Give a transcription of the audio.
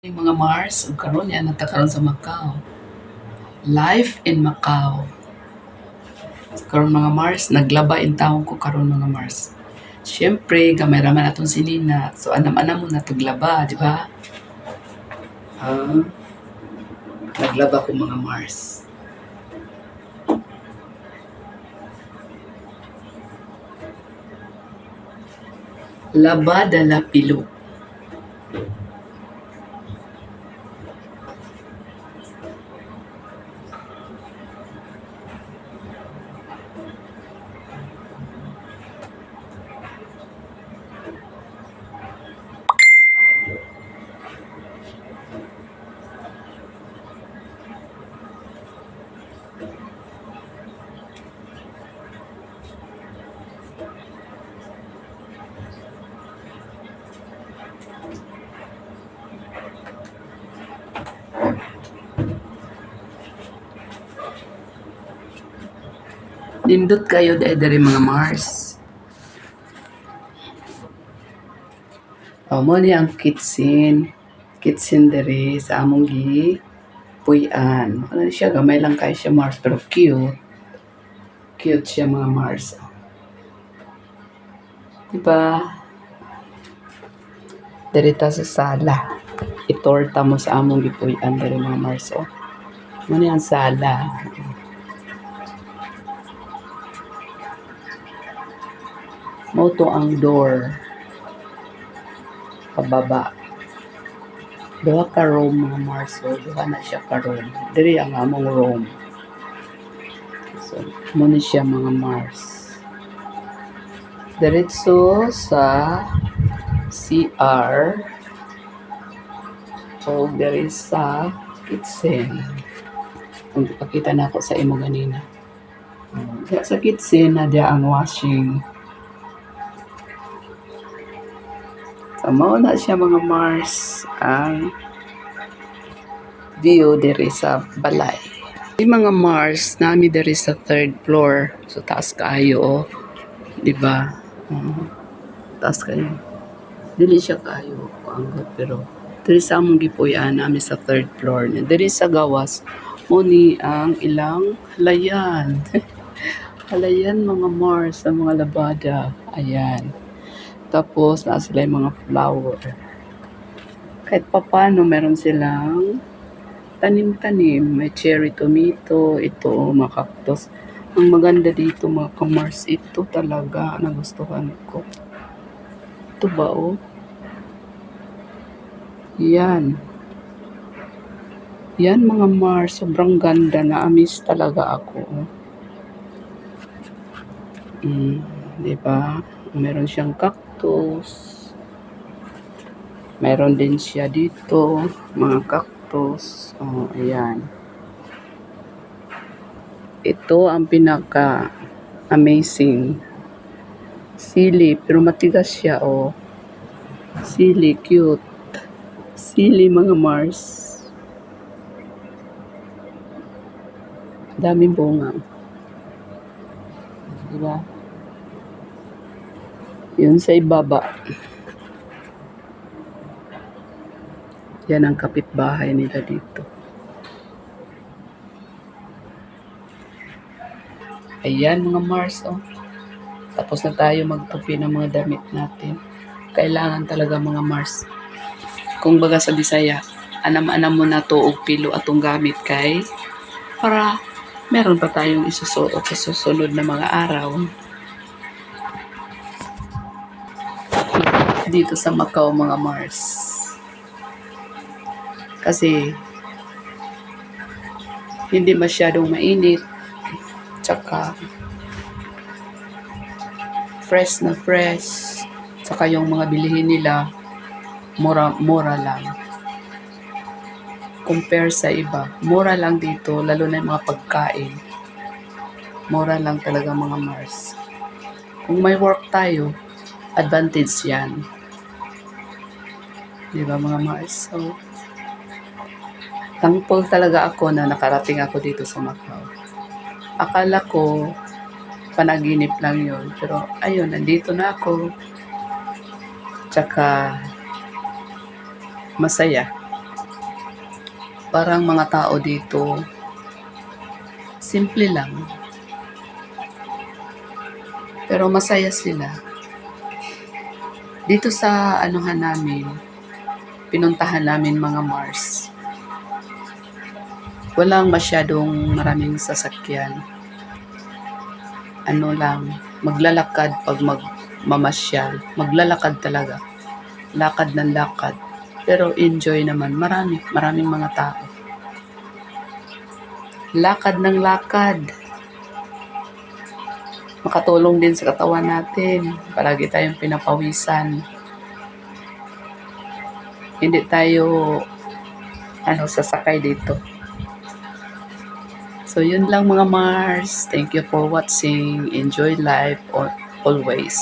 Mga Mars, ug karon yan nagtakaroon sa Macau. Life in Macau. Karon mga Mars, naglaba in taon ko karon mga Mars. Siyempre, gamay raman atong sinina. So, anam-anam mo na tuglaba, di ba? Naglaba ko mga Mars. Laba dala pilo. Nindot kayo dere mga Mars. Mo ni ang kitchen dere sa among puy-an. Ano siya, gamay lang kayo siya Mars, pero cute. Cute siya mga Mars. Diba? Dirita sa sala. Itorta mo sa among gipuy-an dere mga Mars. Mo ni ang sala. Mo to ang door. Pababa. Duha ka room mga Mars. So, duha na siya ka room. Diri ang among room. So, mo ni siya mga Mars. Diretso sa CR o diri sa kitchen. Kung ipakita na ako sa imo ganina. Sa kitchen na dia ang washing. So, mao na siya mga Mars ang view diri sa balay. Di mga Mars, nami diri sa third floor. So, taas kayo, di ba? Taas kayo. Dili siya kayo, anggot, pero diri sa among gipuy-an nami sa third floor. Diri sa gawas, muni ang ilang halayan. Halayan mga Mars, sa mga labada. Ayan. Tapos, na sila yung mga flower. Kahit papano, meron silang tanim-tanim. May cherry tomato, ito, mga cactus. Ang maganda dito, mga Mars, ito talaga nagustuhan ko. Ito ba, Yan. Yan, mga Mars, sobrang ganda. Na-amaze talaga ako. Diba? Meron siyang cactus. Meron din siya dito, mga cactus. Ayan. Ito ang pinaka-amazing. Sili, pero matigas siya, Sili, cute. Sili, mga Mars. Daming bunga. Diba? Yun sa ibaba. Yan ang kapitbahay nila dito. Ayan mga Mars, Tapos na tayo magtupi ng mga damit natin. Kailangan talaga mga Mars. Kung baga sa Bisaya, anam-anam mo na to og pilo atong gamit kay para meron pa tayong isusuot sa susunod na mga araw. Dito sa Macau mga Mars. Kasi hindi masyadong mainit. Tsaka fresh na fresh. Tsaka yung mga bilihin nila mura lang. Compare sa iba. Mura lang dito, lalo na yung mga pagkain. Mura lang talaga mga Mars. Kung may work tayo, advantage yan. Diba mga Mars? So, thankful talaga ako na nakarating ako dito sa Macau. Akala ko, panaginip lang yun. Pero, ayun, nandito na ako. Tsaka, masaya. Parang mga tao dito, simple lang. Pero masaya sila. Dito sa anuhan namin, pinuntahan namin mga Mars. Walang masyadong maraming sasakyan. Ano lang, maglalakad pag magmamasyal. Maglalakad talaga. Lakad ng lakad. Pero enjoy naman. Maraming mga tao. Lakad ng lakad. Makatulong din sa katawan natin. Palagi tayong pinapawisan. Hindi tayo sasakay dito. So, yun lang mga Mars. Thank you for watching. Enjoy life always.